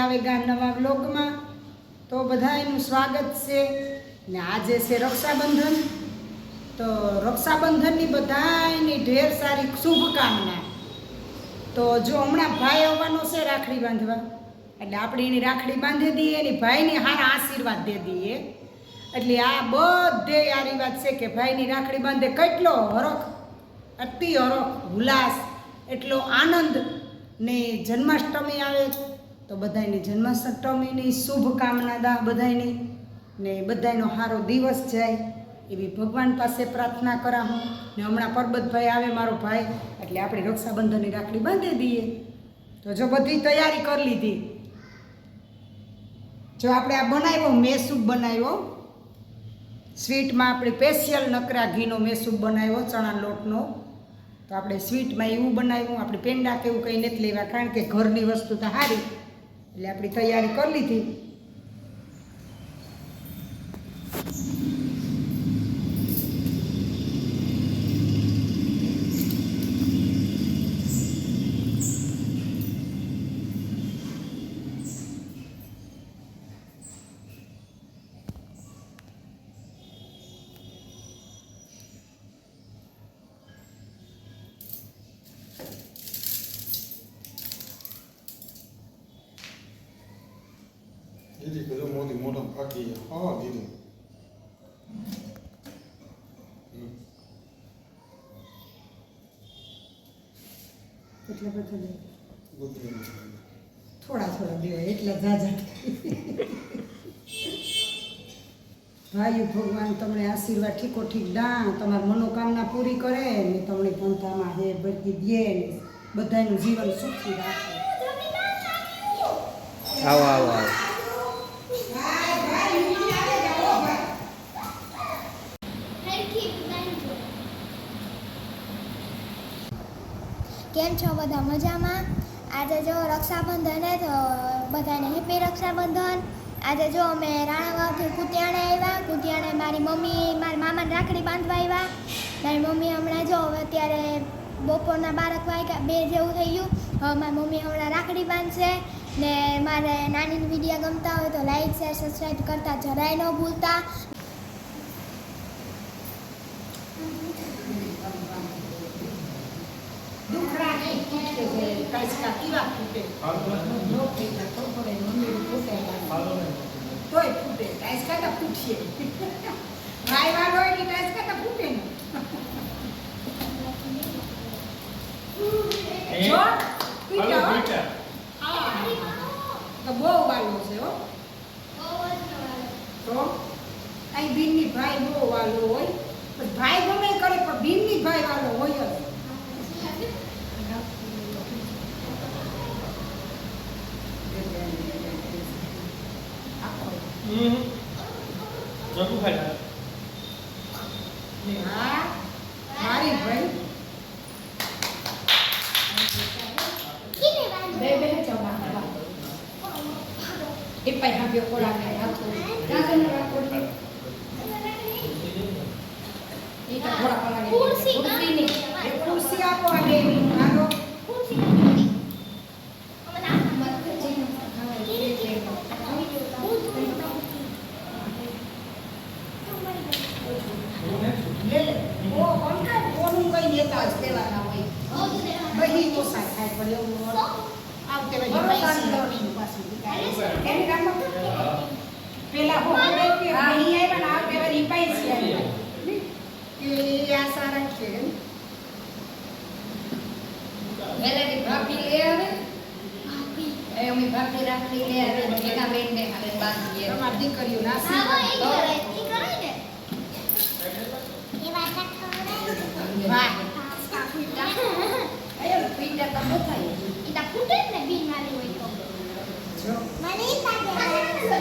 આવેગા નવા વ્લોગમાં. તો બધાનું સ્વાગત છે ને આજે છે રક્ષાબંધન. તો રક્ષાબંધનની બધાની ઢેર સારી શુભકામના. તો જો હમણાં ભાઈ આવવાનો છે રાખડી બાંધવા, એટલે આપણે એની રાખડી બાંધી દઈએ, એની ભાઈની હારા આશીર્વાદ દે દઈએ. એટલે આ બધે આ રિવાજ છે કે ભાઈની રાખડી બાંધે કેટલો હરખ, અતિ હરખ, ઉલ્લાસ, એટલો આનંદ. ને જન્માષ્ટમી આવે તો બધાની જન્માષ્ટમીની શુભકામના દા બધાની, ને બધાનો સારો દિવસ જાય એવી ભગવાન પાસે પ્રાર્થના કરા હું. ને હમણાં પરબતભાઈ આવે મારો ભાઈ, એટલે આપણે રક્ષાબંધનની રાખડી બાંધી દઈએ. તો જો બધી તૈયારી કરી લીધી. જો આપણે આ બનાવ્યો મેસૂબ બનાવ્યો, સ્વીટમાં આપણે સ્પેશિયલ નકરા ઘીનો મેસૂબ બનાવ્યો ચણા લોટનો. તો આપણે સ્વીટમાં એવું બનાવ્યું, આપણે પેંડા કે એવું કંઈ નથી લેવા, કારણ કે ઘરની વસ્તુ તો સારી, એટલે આપણી તૈયારી કરી લીધી. દીદી કીધું મોદી મોઢા ફાટી હા દીદી એટલા બધા દે, બધું થોડા થોડા દેવાય, એટલા ઝાઝા. ભાઈ ભગવાન તમને આશીર્વાદ ઠીકો ઠીક દા, તમારી મનોકામના પૂરી કરે ને તમને પંથામાં હે બરકી દે ને બધાનું જીવન સુખી રાખે. આવો આવો આવો. કેમ છો બધા? મજામાં? આજે જો રક્ષાબંધન હે તો બધાને હેપી રક્ષાબંધન. આજે જો અમે રાણાવાવથી કુતિયાણે આવ્યા. કુતિયાણે મારી મમ્મી મારા મામાને રાખડી બાંધવા આવ્યા. મારી મમ્મી હમણાં જો હવે અત્યારે બપોરના 12 વાગ્યા 2 જેવું થઈ ગયું. હવે મારી મમ્મી હમણાં રાખડી બાંધશે. ને મારે નાનીની વિડીયો ગમતા હોય તો લાઈક શેર સબસ્ક્રાઈબ કરતા જરાય ન ભૂલતા. તોય ફૂટે, ટાઈસકા તો ફૂટશે. ભાઈ વાળો એની ટાઈસકા તો ફૂટે ને. જો ફૂટે. હા તો બહુ વાલો છે હો. તો અહીં ભીમની ભાઈ બહુ વાલો હોય, ભાઈ ગમે કરે પણ ભીમની ભાઈ વાલો હોય જ. જગુ ખાઈ હા મારી ભાઈ બે ચવા એ પૈસા બે કોડા ખાય આપો દાદા ને રાખો એ તો થોડા પલાગે ખુરશી ની એ ખુરશી આપો અને આનો ખુરશી નથી અમારા મત જઈને ઓ કોનકા કોનું કઈ નેતા જ દેવાના હોય બહી નો સાથ થાય પણ એવું આવતે બહી પૈસા પાછું એની રામમાં પેલા હો કે અહીં આવ્યા ને આવતે બહી પૈસા આવ્યા કે આશા રાખે મેલેડી ભાભી લે આવે ભાભી એ અમે ભાભી રાખી લે આવે એના બેન ને હાલે બાંધીએ તમારી દીકરીઓ નાસી હા એ કરે ને વાહ અરે પીટા તો બતાય ઈતા ફૂટે ને બી મારી હોય તો જો મને ઈતા મને આવાની છે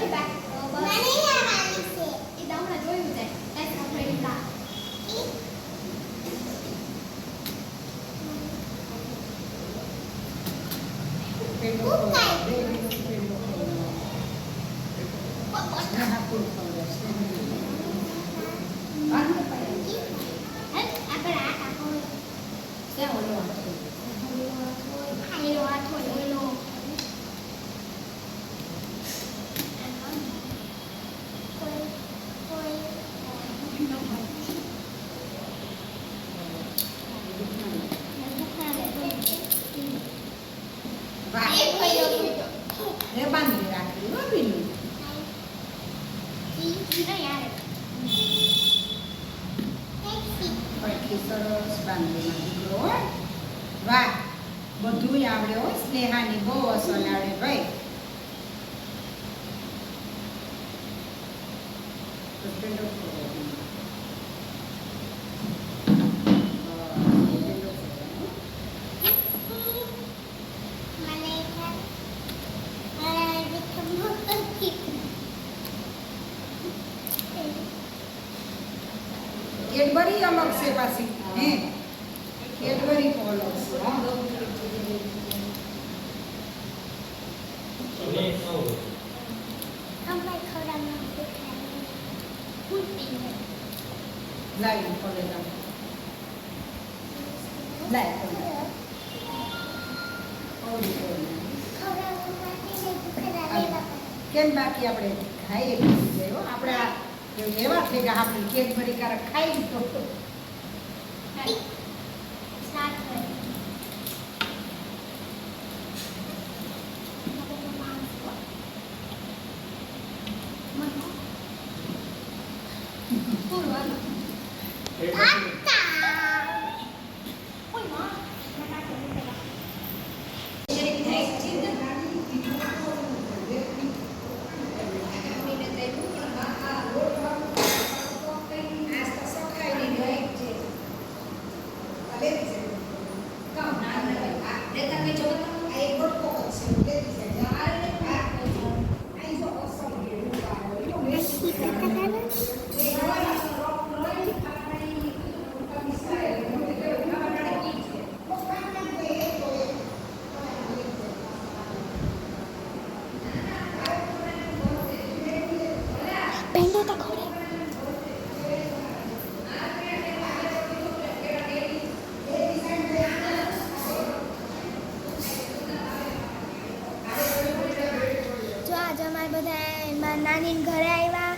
ઈતા હમણાં જોયું છે કાઈ આપણે ઈતા પેલો નહીં આવે પટ્ટી સરસ બાંધીમાં દીકરો હો. વાહ બધુંય આવડે હો. સ્નેહાની બહુ અસલ આવડે ભાઈ. કેડબરી અલગ છે પાછી હે કેડબરી તો અલગ છે હા. લાઈ ખોલે તમે લાઈ ખોલે ઓલી ખોલે. કેમ બાકી આપણે ખાઈએ જાય હો. આપણે આ એવા થઈ ગયા આપણે કેડબરી કારક ખાઈ તો પહેલો તો ખોડે જો આજે અમારે બધા મારા નાનીને ઘરે આવ્યા,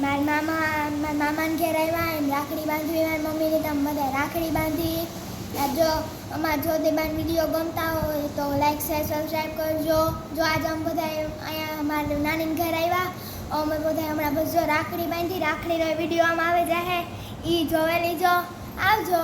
મારા મામાને ઘરે આવ્યા, એમ રાખડી બાંધવી મારી મમ્મીને તો અમે બધા રાખડી બાંધી. જો અમારા જ્યોતિબાન વિડીયો ગમતા હોય તો લાઈક શેર સબસ્ક્રાઈબ કરજો. જો આજે અમે બધા અહીંયા અમારા નાનીને ઘરે આવ્યા, અમે બધા હમણાં બસ જો રાખડી બાંધી, રાખડીનો વિડીયો આમાં આવે જાય એ જોવે લીજો. આવજો.